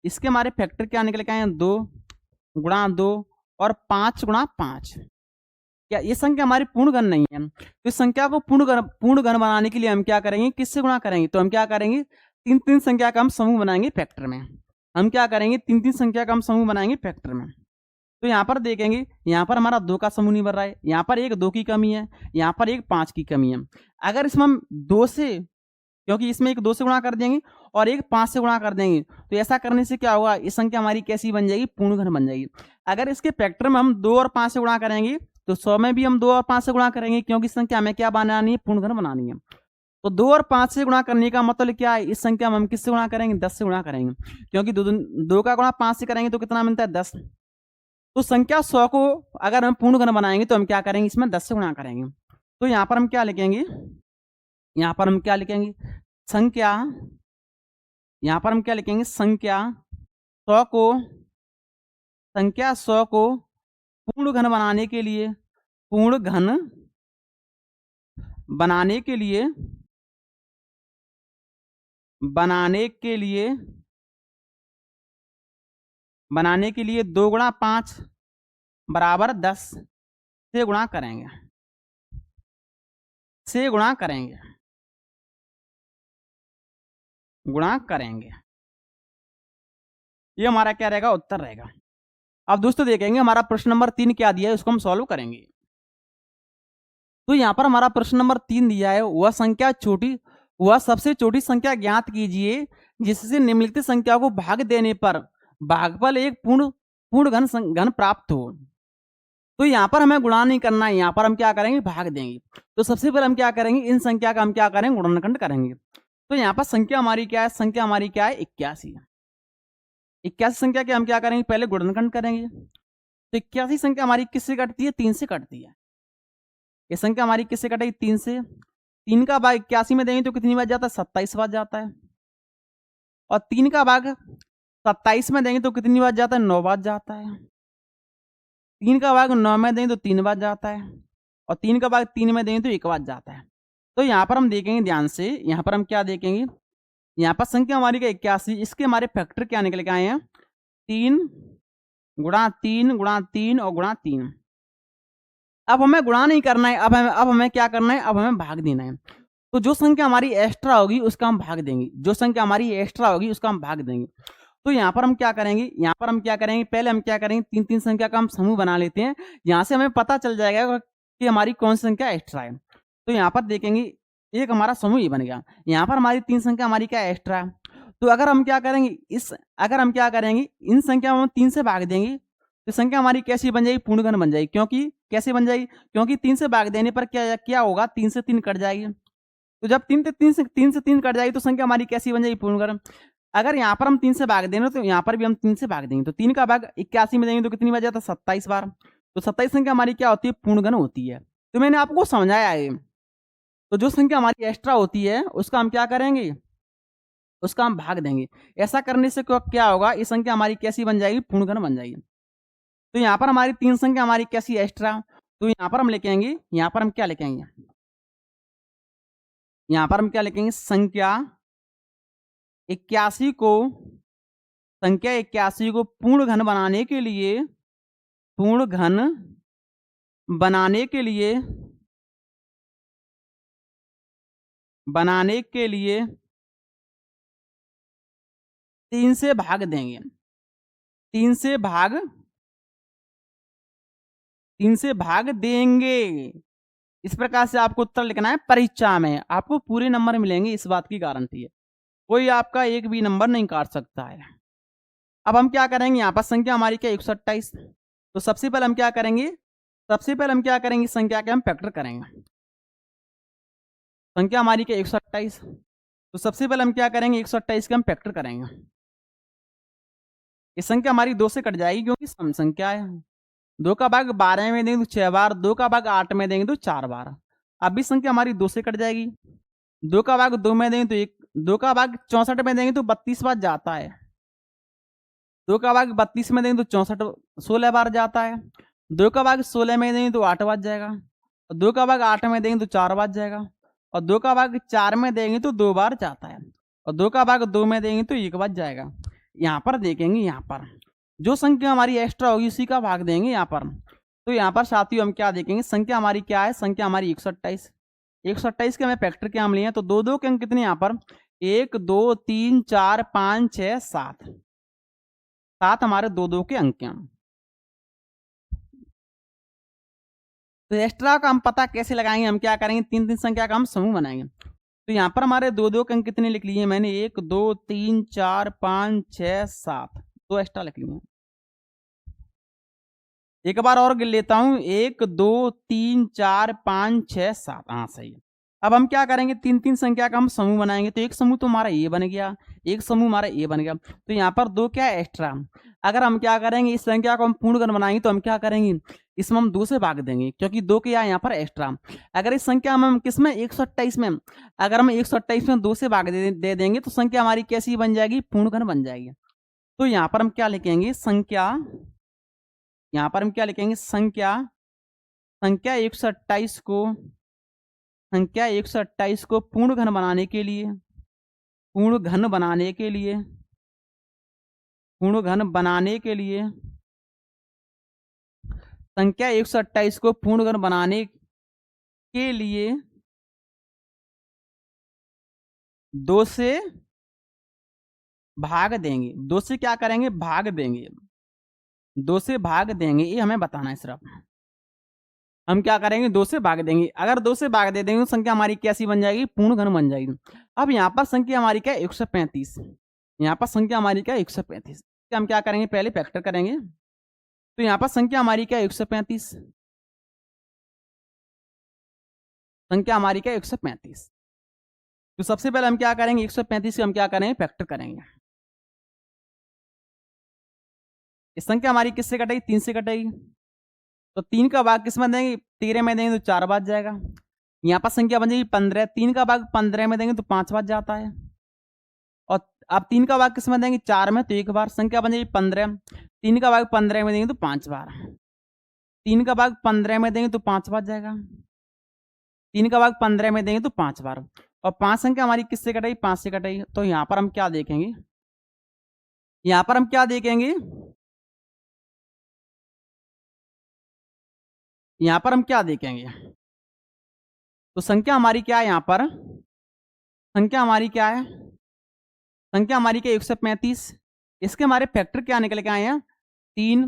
इसके हमारे फैक्टर क्या निकल के आए? 2 गुणा 2 और 5 गुणा 5। क्या ये संख्या हमारी पूर्ण घन नहीं है? तो इस संख्या को पूर्ण घन बनाने के लिए हम क्या करेंगे? किससे गुणा करेंगे? तो हम क्या करेंगे? 3 संख्या का हम समूह बनाएंगे फैक्टर में। हम क्या करेंगे? 3 संख्या का हम समूह बनाएंगे फैक्टर में। तो यहाँ पर देखेंगे, यहाँ पर हमारा 2 का समूह नहीं बन रहा है। यहाँ पर एक 2 की कमी है, यहाँ पर एक 5 की कमी है। अगर इसमें हम 2 से, क्योंकि इसमें एक 2 से गुणा कर देंगे और एक 5 से गुणा कर देंगे, तो ऐसा करने से क्या होगा? इस संख्या हमारी कैसी बन जाएगी? पूर्ण घन बन जाएगी। अगर इसके फैक्टर में हम 2 और 5 से गुणा करेंगे तो 100 में भी हम 2 और 5 से गुणा करेंगे, क्योंकि इस संख्या हमें क्या बनानी है? पूर्ण घन बनानी है। तो 2 और 5 से गुणा करने का मतलब क्या है? इस संख्या में हम किससे गुणा करेंगे? 10 से गुणा करेंगे, क्योंकि 2 का गुणा 5 से करेंगे तो कितना मिलता है? 10। तो संख्या 100 को अगर हम पूर्ण घन बनाएंगे तो हम क्या करेंगे? इसमें 10 से गुणा करेंगे। तो यहाँ पर हम क्या लिखेंगे? यहाँ पर हम क्या लिखेंगे, संख्या, यहाँ पर हम क्या लिखेंगे, संख्या 100 को पूर्ण घन बनाने के लिए, पूर्ण घन बनाने के लिए, बनाने के लिए 2 गुणा 5 बराबर 10 से गुणा करेंगे, गुणा करेंगे। ये हमारा क्या रहेगा, उत्तर रहेगा। अब दोस्तों देखेंगे हमारा प्रश्न नंबर 3 क्या दिया है, उसको हम सॉल्व करेंगे। तो यहाँ पर हमारा प्रश्न नंबर 3 दिया है, वह सबसे छोटी संख्या ज्ञात कीजिए जिससे निम्नलिखित संख्या को भाग देने पर भागफल एक पूर्ण घन प्राप्त हो। तो यहाँ पर हमें गुणा नहीं करना है, यहाँ पर हम क्या करेंगे, भाग देंगे। तो सबसे पहले हम क्या करेंगे, इन संख्या का हम क्या करेंगे, गुणनखंड करेंगे। तो यहाँ पर संख्या हमारी क्या है, संख्या हमारी क्या है, 81। 81 संख्या के हम क्या करेंगे, पहले गुणनखंड करेंगे। तो 81 संख्या हमारी किससे कटती है, 3 से कटती है। ये संख्या हमारी किससे कटेगी, 3 से। 3 का भाग 81 में देंगे तो कितनी बार जाता है, 27 बार जाता है। और 3 का भाग 27 में देंगे तो कितनी बार जाता है, 9 बार जाता है। 3 का भाग 9 में देंगे तो 3 बार जाता है। और 3 का भाग 3 में देंगे तो 1 बार जाता है। तो यहाँ पर हम देखेंगे ध्यान से, यहाँ पर हम क्या देखेंगे, यहाँ पर संख्या हमारी का 81, इसके हमारे फैक्टर क्या निकल के आए हैं, 3 गुणा 3 गुणा 3 और गुणा 3। अब हमें गुणा नहीं करना है, अब हमें क्या करना है, अब हमें भाग देना है। तो जो संख्या हमारी एक्स्ट्रा होगी उसका हम भाग देंगे, जो संख्या हमारी एक्स्ट्रा होगी उसका हम भाग देंगे। तो यहाँ पर हम क्या करेंगे, पहले हम क्या करेंगे, 3 संख्या का हम समूह बना लेते हैं। यहाँ से हमें पता चल जाएगा कि हमारी कौन सी संख्या एक्स्ट्रा है। तो यहाँ पर देखेंगे एक हमारा समूह ही बन गया। यहाँ पर हमारी 3 संख्या हमारी क्या एक्स्ट्रा है। तो अगर हम क्या करेंगे, इन संख्या में 3 से भाग देंगे तो संख्या हमारी कैसी बन जाएगी, पूर्ण घन बन जाएगी। क्योंकि कैसे बन जाएगी, क्योंकि 3 से भाग देने पर क्या होगा, 3 से 3 कट जाएगी। तो जब 3 से 3 कट जाएगी तो संख्या हमारी कैसी बन जाएगी, पूर्ण घन। अगर यहाँ पर हम 3 से भाग देंगे तो यहाँ पर भी हम 3 से भाग देंगे। तो 3 का भाग 81 में देंगे तो कितनी बार जाता है, 27 बार। तो 27 संख्या हमारी क्या होती है, पूर्ण घन होती है। तो मैंने आपको समझाया है। तो जो संख्या हमारी एक्स्ट्रा होती है उसका हम क्या करेंगे, उसका हम भाग देंगे। ऐसा करने से क्या होगा, ये संख्या हमारी कैसी बन जाएगी, पूर्ण घन बन जाएगी। तो यहाँ पर हमारी 3 संख्या हमारी कैसी एक्स्ट्रा, तो यहाँ पर हम लिखेंगे, यहाँ पर हम क्या लिखेंगे, संख्या 81 को पूर्ण घन बनाने के लिए, 3 से भाग देंगे। 3 से भाग देंगे। इस प्रकार से आपको उत्तर लिखना है। परीक्षा में आपको पूरे नंबर मिलेंगे, इस बात की गारंटी है। कोई आपका एक भी नंबर नहीं काट सकता है। अब हम क्या करेंगे, यहाँ पर संख्या हमारी क्या 128। तो सबसे पहले हम क्या करेंगे, संख्या के हम फैक्टर करेंगे। संख्या हमारी क्या 128। तो सबसे पहले हम क्या करेंगे, 128 के हम फैक्टर करेंगे। ये संख्या हमारी 2 से कट जाएगी क्योंकि सम संख्या है। 2 का भाग 12 में देंगे तो 6 बार, 2 का भाग 8 में देंगे तो 4 बार। अब भी संख्या हमारी 2 से कट जाएगी। 2 का भाग 2 में देंगे तो 1, 2 का भाग 64 में देंगे तो 32 बार जाता है। 2 का भाग 32 में देंगे तो 16 बार जाता है। 2 का भाग 16 में देंगे तो 8 बार जाएगा। और 2 का भाग 8 में देंगे तो 4 बार जाएगा। और 2 का भाग 4 में देंगे तो 2 बार जाता है। और 2 का भाग 2 में देंगे तो 1 बार जाएगा। यहाँ पर देखेंगे, यहाँ पर जो संख्या हमारी एक्स्ट्रा होगी उसी का भाग देंगे यहाँ पर। तो यहाँ पर साथियों हम क्या देखेंगे, संख्या हमारी क्या है, संख्या हमारी 128। 128 के हमें फैक्टर क्या हम लिए हैं, तो 2 के अंक कितने यहाँ पर, 1 2 3 4 5 6 7 7 हमारे 2 के अंक हैं। तो एक्स्ट्रा का हम पता कैसे लगाएंगे, हम क्या करेंगे, 3 संख्या का हम समूह बनाएंगे। तो यहाँ पर हमारे 2 के अंक कितने लिख लिए मैंने, 1 2 3 4 5 6 7, 2 एक्स्ट्रा लिख लिए। एक बार और गिन लेता हूं, 1 2 3 4 5 6 7, हाँ सही है। अब हम क्या करेंगे, 3 संख्या का हम समूह बनाएंगे। तो एक समूह तो हमारा ये बन गया, एक समूह हमारा ये बन गया। तो यहाँ पर 2 क्या है, एक्स्ट्रा। अगर हम क्या करेंगे, इस संख्या को हम पूर्ण घन बनाएंगे तो हम क्या करेंगे, इसमें हम 2 से भाग देंगे क्योंकि 2 के यहाँ पर एक्स्ट्रा। अगर इस संख्या में हम किसमें 128 में, अगर हम 128 में 2 से भाग दे देंगे तो संख्या हमारी कैसी बन जाएगी, पूर्ण घन बन जाएगी। तो यहाँ पर हम क्या लिखेंगे, संख्या, यहाँ पर हम क्या लिखेंगे, संख्या 128 को, संख्या 128 को पूर्ण घन बनाने के लिए, पूर्ण घन बनाने के लिए, पूर्ण घन बनाने के लिए, संख्या 128 को पूर्ण घन बनाने के लिए 2 से भाग देंगे। 2 से क्या करेंगे, भाग देंगे, 2 से भाग देंगे, ये हमें बताना है सिर्फ। हम क्या करेंगे, 2 से भाग देंगे। अगर 2 से भाग दे देंगे तो संख्या हमारी कैसी बन जाएगी, पूर्ण घन बन जाएगी। अब यहाँ पर संख्या हमारी क्या है, 135। यहाँ पर संख्या हमारी क्या है, 135। हम क्या करेंगे, पहले फैक्टर करेंगे। तो यहाँ पर संख्या हमारी क्या है, 135। संख्या हमारी क्या है, 135। तो सबसे पहले हम क्या करेंगे, 135 से हम क्या करेंगे, फैक्टर करेंगे। इस संख्या हमारी किससे कटेगी, 3 से कटेगी। तो 3 का भाग किस में देंगे, 13 में देंगे तो 4 बार जाएगा। यहाँ पर संख्या बन जाएगी 15। 3 का भाग 15 में देंगे तो 5 बार जाता है। और अब 3 का भाग किस में देंगे, 4 में, तो 1 बार। संख्या बन जाएगी 15। 3 का भाग 15 में देंगे तो 5 बार। 3 का भाग 15 में देंगे तो 5 बार जाएगा। 3 का भाग 15 में देंगे तो 5 बार। और 5 संख्या हमारी किससे कटेगी, 5 से कटेगी। तो यहाँ पर हम क्या देखेंगे, यहाँ पर हम क्या देखेंगे, यहाँ पर हम क्या देखेंगे, तो संख्या हमारी क्या है, यहाँ पर संख्या हमारी क्या है, संख्या हमारी क्या, 135। इसके हमारे फैक्टर क्या निकल के आए हैं, 3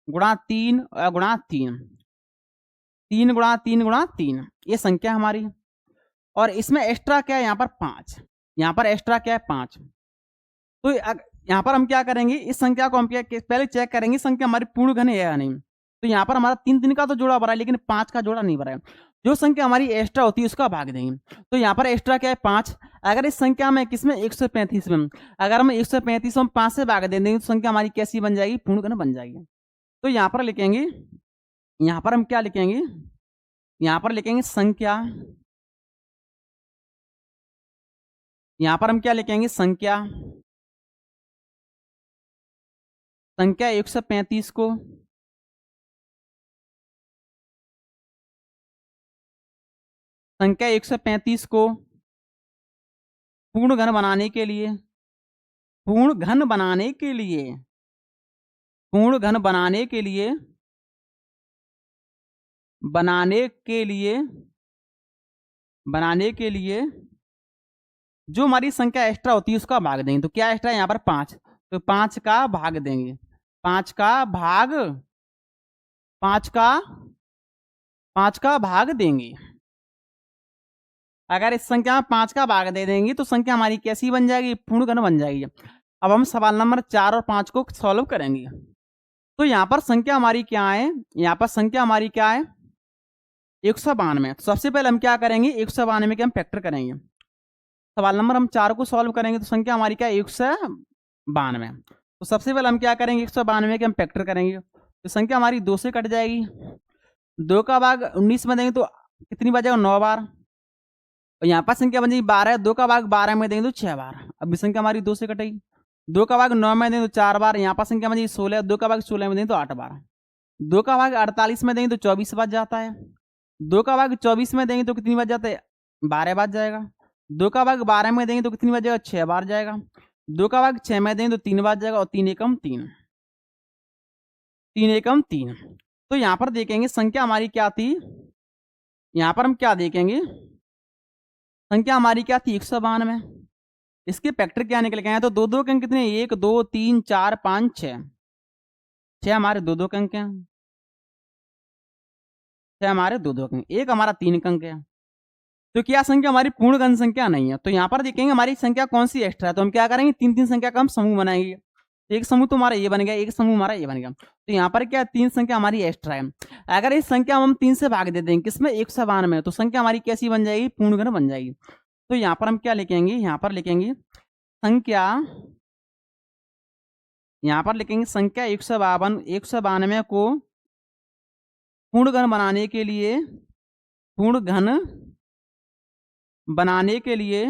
गुणा 3 गुणा 3, 3 गुणा 3 गुणा 3, ये संख्या हमारी। और इसमें एक्स्ट्रा क्या है, यहाँ पर 5, यहाँ पर एक्स्ट्रा क्या है, 5। तो यहाँ पर हम क्या करेंगे, इस संख्या को हम क्या पहले चेक करेंगे, संख्या हमारी पूर्ण घन है या नहीं। तो यहाँ पर हमारा 3 का तो जोड़ा भरा है, लेकिन 5 का जोड़ा नहीं भरा है। जो संख्या हमारी एक्स्ट्रा होती है उसका भाग देंगे। तो यहाँ पर एक्स्ट्रा क्या है, 5। अगर इस संख्या में किसमें, 135 में, अगर हम 135 में 5 से भाग दे देंगे तो संख्या हमारी कैसी बन जाएगी, पूर्ण घन बन जाएगी। तो यहाँ पर लिखेंगे, यहाँ पर हम क्या लिखेंगे, यहाँ पर लिखेंगे संख्या, यहाँ पर हम क्या लिखेंगे, संख्या 135 को संख्या 135 को पूर्ण घन बनाने के लिए, पूर्ण घन बनाने के लिए, पूर्ण घन बनाने के लिए, बनाने के लिए, बनाने के लिए जो हमारी संख्या एक्स्ट्रा होती है उसका भाग देंगे। तो क्या एक्स्ट्रा है यहाँ पर, 5। तो 5 का भाग देंगे, 5 का भाग, 5 का भाग देंगे। अगर इस संख्या में 5 का भाग दे देंगे तो संख्या हमारी कैसी बन जाएगी, पूर्ण घन बन जाएगी। अब हम सवाल नंबर 4 और 5 को सॉल्व करेंगे। तो यहाँ पर संख्या हमारी क्या है, यहाँ पर संख्या हमारी क्या है, 192। तो सबसे पहले हम क्या करेंगे, 192 के हम फैक्टर करेंगे। सवाल नंबर हम 4 को सॉल्व करेंगे तो संख्या हमारी क्या है, 192। तो सबसे पहले हम क्या करेंगे, 192 के हम फैक्टर करेंगे। तो संख्या हमारी 2 से कट जाएगी। 2 का भाग 19 में देंगे तो कितनी बार जाएगा, 9 बार। और यहाँ पर संख्या बन जाएगी 12। 2 का भाग 12 में देंगे तो 6 बार। अब संख्या हमारी 2 से कटेगी। 2 का भाग 9 में देंगे तो 4 बार। यहाँ पर संख्या बन जाएगी 16। 2 का भाग 16 में देंगे तो 8 बार। 2 का भाग 48 में देंगे तो 24 बार जाता है। 2 का भाग 24 में देंगे तो कितनी बार जाता है, 12 बार जाएगा। 2 का भाग 12 में देंगे तो कितनी बार जाएगा, 6 बार जाएगा। 2 का भाग 6 में देंगे तो 3 बार जाएगा। और 3 एकम 3, 3 एकम 3। तो यहाँ पर देखेंगे संख्या हमारी क्या थी, यहाँ पर हम क्या देखेंगे, संख्या हमारी क्या थी, 192। इसके फैक्टर क्या निकल के आए, तो 2 के अंक कितने, 1 2 3 4 5 6, 6 हमारे 2 के अंक हैं, 6 हमारे 2 के अंक, 1 हमारा 3 के अंक है। तो क्या संख्या हमारी पूर्ण घन संख्या नहीं है। तो यहाँ पर देखेंगे हमारी संख्या कौन सी एक्स्ट्रा है। तो हम क्या करेंगे, 3 संख्या का हम समूह बनाएंगे। एक समूह तो हमारा ये बन गया, एक समूह हमारा ये बन गया। तो यहाँ पर क्या 3 संख्या हमारी एक्स्ट्रा है। अगर इस संख्या हम 3 से भाग दे देंगे किसमें, 192 में, तो संख्या हमारी कैसी बन जाएगी, पूर्ण घन बन जाएगी। तो यहाँ पर हम क्या लिखेंगे, यहाँ पर लिखेंगे संख्या, यहाँ पर लिखेंगे संख्या 192 को पूर्ण घन बनाने के लिए, पूर्ण घन बनाने के लिए,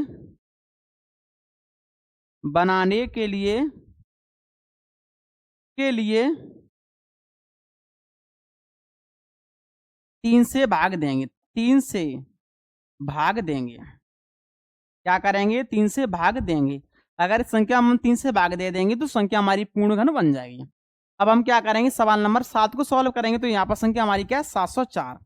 बनाने के लिए के लिए 3 से भाग देंगे, 3 से भाग देंगे। क्या करेंगे? 3 से भाग देंगे। अगर इस संख्या हम 3 से भाग दे देंगे तो संख्या हमारी पूर्ण घन बन जाएगी। अब हम क्या करेंगे? सवाल नंबर 7 को सॉल्व करेंगे। तो यहाँ पर संख्या हमारी क्या है? 704।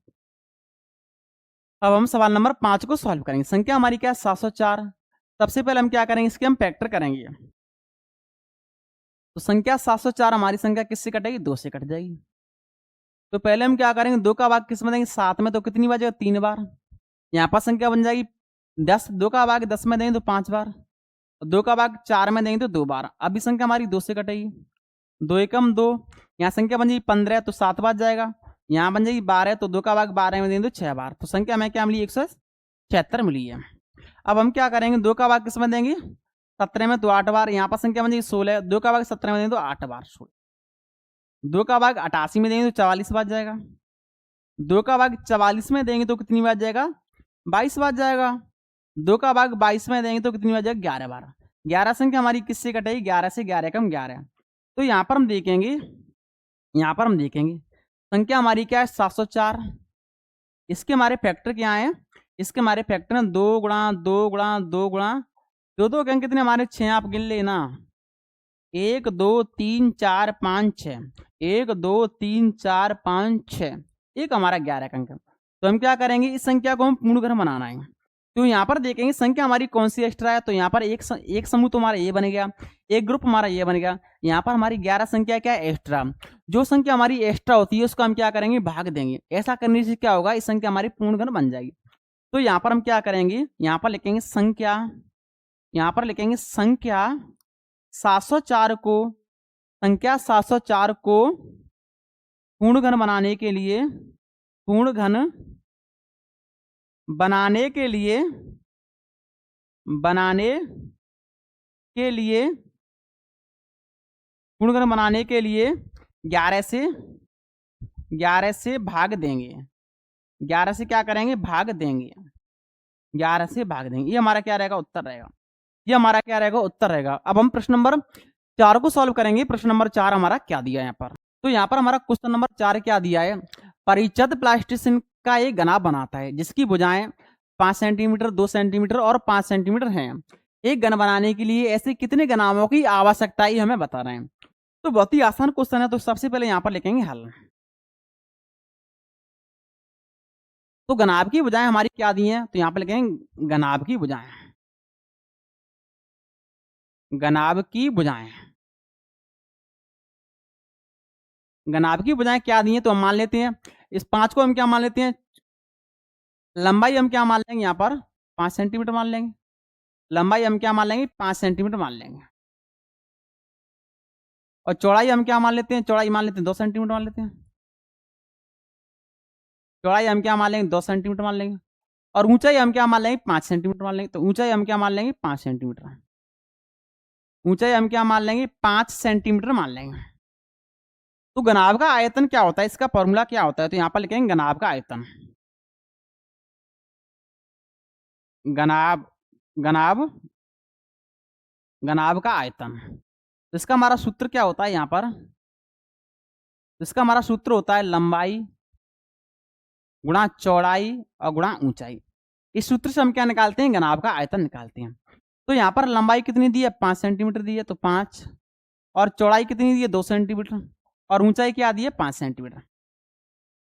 अब हम सवाल नंबर 5 को सॉल्व करेंगे। संख्या हमारी क्या है? 704। सबसे पहले हम क्या करेंगे? इसके हम फैक्टर करेंगे। तो संख्या 704 हमारी संख्या किससे कटेगी? 2 से कट जाएगी। तो पहले हम क्या करेंगे? 2 का भाग किस में देंगे? 7 में। तो कितनी बार? 3 बार। यहाँ पर संख्या बन जाएगी 10। 2 का भाग 10 में देंगे तो 5 बार। 2 का भाग 4 में देंगे तो 2 बार। अभी संख्या हमारी 2 से कटेगी। 2 एकम 2। यहाँ संख्या बन जाएगी 15 तो 7 बार जाएगा। यहाँ बन जाएगी 12 तो 2 का भाग 12 में देंगे तो 6 बार। तो संख्या हमें क्या मिली? 176 मिली है। अब हम क्या करेंगे? 2 का भाग किस में देंगे? 17 में तो 8 बार। यहाँ पर संख्या बन जाएगी 16। 2 का भाग 17 में देंगे तो 8 बार। 2 का भाग 88 में देंगे तो 44 बार जाएगा। 2 का भाग 44 में देंगे तो कितनी बार जाएगा? 22 बार जाएगा। 2 का भाग 22 में देंगे तो कितनी बार जाएगा? 11 बार। 11 संख्या हमारी किससे कटेगी? 11 से। 11 कम 11। तो यहाँ पर हम देखेंगे, यहाँ पर हम देखेंगे संख्या हमारी क्या है? 704। इसके हमारे फैक्टर क्या है? इसके हमारे फैक्टर हैं 2 गुणा 2 गुणा 2 गुणा 2 2 के कितने हमारे? 6। आप गिन लेना। 1 2 3 4 5 6। 1 2 3 4 5 6। एक हमारा 11 का अंक। तो हम क्या करेंगे? इस संख्या को हम पूर्ण घन बनाना है। तो यहाँ पर देखेंगे संख्या हमारी कौन सी एक्स्ट्रा है। तो यहाँ पर एक समूह तो हमारा ये बन गया, एक ग्रुप हमारा ये बन गया। यहाँ पर हमारी 11 संख्या क्या है? एक्स्ट्रा। जो संख्या हमारी एक्स्ट्रा होती है उसको हम क्या करेंगे? भाग देंगे। ऐसा करने से क्या होगा? इस संख्या हमारी पूर्ण घन बन जाएगी। तो यहाँ पर हम क्या करेंगे? यहाँ पर लिखेंगे संख्या, यहाँ पर लिखेंगे संख्या 704 को, संख्या 704 को पूर्ण घन बनाने के लिए, पूर्ण घन बनाने के लिए, बनाने के लिए, पूर्ण घन बनाने के लिए 11 से भाग देंगे। 11 से क्या करेंगे? भाग देंगे। 11 से भाग देंगे। ये हमारा क्या रहेगा? उत्तर रहेगा। ये हमारा क्या रहेगा? उत्तर रहेगा। अब हम प्रश्न नंबर 4 को सॉल्व करेंगे। प्रश्न नंबर 4 हमारा क्या दिया है यहाँ पर? तो यहाँ पर हमारा क्वेश्चन नंबर 4 क्या दिया है? परिचित प्लास्टिसिन का एक घना बनाता है जिसकी भुजाएं 5 सेंटीमीटर, 2 सेंटीमीटर और 5 सेंटीमीटर हैं। एक घन बनाने के लिए ऐसे कितने घनाओं की आवश्यकता है हमें बता रहे हैं। तो बहुत ही आसान क्वेश्चन है। तो सबसे पहले यहाँ पर लिखेंगे हल। तो घनाभ की भुजाएं हमारी क्या दी हैं? तो यहाँ पर लिखेंगे घनाभ की भुजाएं, घनाभ की भुजाएं, घनाभ की भुजाएं क्या दी हैं? तो हम मान लेते हैं इस 5 को हम क्या मान लेते हैं? लंबाई हम क्या मान लेंगे? यहाँ पर 5 सेंटीमीटर मान लेंगे। लंबाई हम क्या मान लेंगे? 5 सेंटीमीटर मान लेंगे। और चौड़ाई हम क्या मान लेते हैं? चौड़ाई मान लेते हैं 2 सेंटीमीटर मान लेते हैं। चौड़ाई हम क्या मान लेंगे? 2 सेंटीमीटर मान लेंगे। और ऊंचाई हम क्या मान लेंगे? 5 सेंटीमीटर मान लेंगे। तो ऊंचाई हम क्या मान लेंगे? 5 सेंटीमीटर। ऊंचाई हम क्या मान लेंगे? 5 सेंटीमीटर मान लेंगे। तो घनाभ का आयतन क्या होता है? इसका फॉर्मूला क्या होता है? तो यहाँ पर लिखेंगे घनाभ का आयतन, घनाभ, घनाभ, घनाभ का आयतन। तो इसका हमारा सूत्र क्या होता है? यहाँ पर इसका हमारा सूत्र होता है लंबाई गुणा चौड़ाई और गुणा ऊंचाई। इस सूत्र से हम क्या निकालते हैं? घनाभ का आयतन निकालते हैं। तो यहाँ पर लंबाई कितनी दी है? 5 सेंटीमीटर दी है तो 5। और चौड़ाई कितनी दी है? 2 सेंटीमीटर। और ऊंचाई क्या दी है? 5 सेंटीमीटर।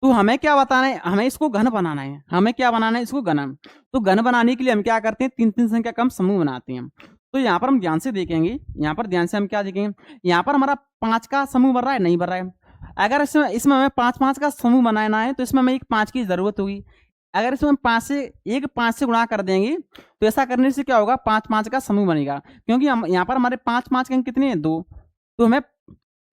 तो हमें क्या बताना है? हमें इसको घन बनाना है। हमें क्या बनाना है? इसको घन। तो घन बनाने के लिए हम क्या करते हैं? 3 3 संख्या का हम समूह बनाते हैं। तो यहाँ पर हम ध्यान से देखेंगे, यहाँ पर ध्यान से हम क्या देखेंगे? यहाँ पर हमारा 5 का समूह बन रहा है, नहीं बन रहा है। अगर इसमें हमें 5 5 का समूह बनाना है तो इसमें हमें एक 5 की जरूरत होगी। अगर इसमें 5 से गुणा कर देंगे तो ऐसा करने से क्या होगा? 5 5 का समूह बनेगा। क्योंकि हम यहाँ पर हमारे 5 5 के अंक कितने हैं? 2। तो हमें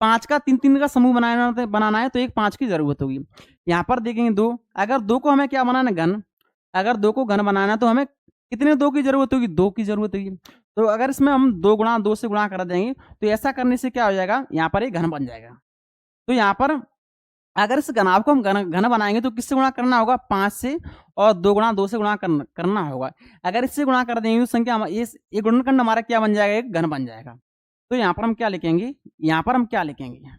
5 का 3 3 का समूह बनाना है तो एक 5 की जरूरत होगी। यहाँ पर देखेंगे 2। अगर 2 को हमें क्या बनाना है? घन। अगर 2 को घन बनाना तो हमें कितने 2 की जरूरत होगी? 2 की जरूरत होगी। तो अगर इसमें हम 2 गुणा 2 से गुणा कर देंगे तो ऐसा करने से क्या हो जाएगा? यहाँ पर एक घन बन जाएगा। तो यहाँ पर अगर इस घनाभ को हम घन बनाएंगे तो किससे गुणा करना होगा, 5 से, और 2 गुणा 2 से गुणा करना होगा। अगर इससे गुणा कर देंगे तो संख्या ये गुणनखंड हमारा क्या बन जाएगा, एक घन बन जाएगा। तो यहाँ पर हम क्या लिखेंगे, यहाँ पर हम क्या लिखेंगे,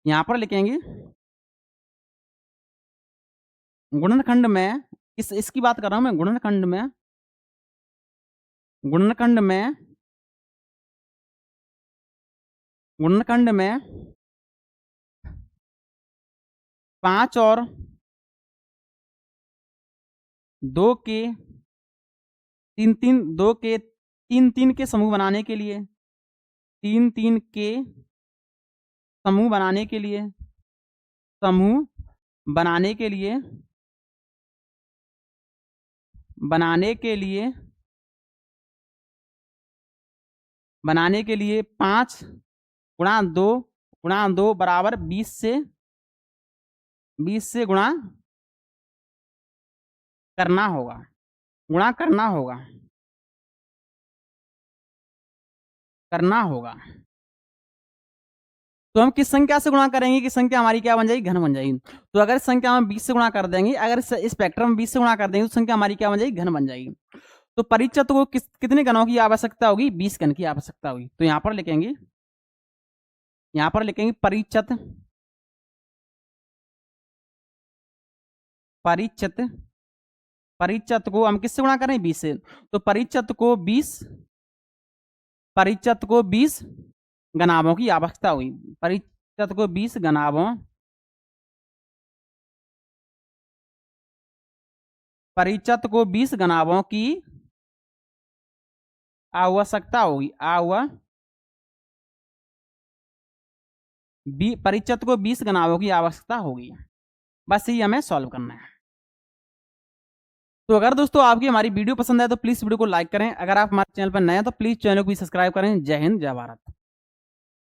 यहाँ पर लिखेंगे गुणनखंड में, इसकी बात कर रहा हूं मैं, गुणनखंड में 5 और 2 के 3 के समूह बनाने के लिए, 3 के समूह बनाने के लिए, बनाने के लिए 5 गुणा 2 बराबर 20 से गुणा करना होगा, तो हम किस संख्या से गुणा करेंगे कि संख्या हमारी क्या बन जाएगी, घन बन जाएगी। तो अगर इस संख्या में 20 से गुणा कर देंगे, अगर इस स्पेक्ट्रम में 20 से गुणा कर देंगे तो संख्या हमारी क्या बन जाएगी, घन बन जाएगी। तो परिचत को कितने घनों की आवश्यकता होगी, 20 घन की आवश्यकता होगी। तो यहाँ पर लिखेंगे परिचत को हम किससे गुणा करें, 20 से। तो परिचत को 20 घनाभों की आवश्यकता हुई, परिचत को 20 घनाभों की आवश्यकता होगी, परिचत को 20 घनाभों की आवश्यकता होगी। बस यही हमें सॉल्व करना है। तो अगर दोस्तों आपकी हमारी वीडियो पसंद आए तो प्लीज वीडियो को लाइक करें, अगर आप हमारे चैनल पर नए हैं तो प्लीज चैनल को भी सब्सक्राइब करें। जय हिंद, जय भारत।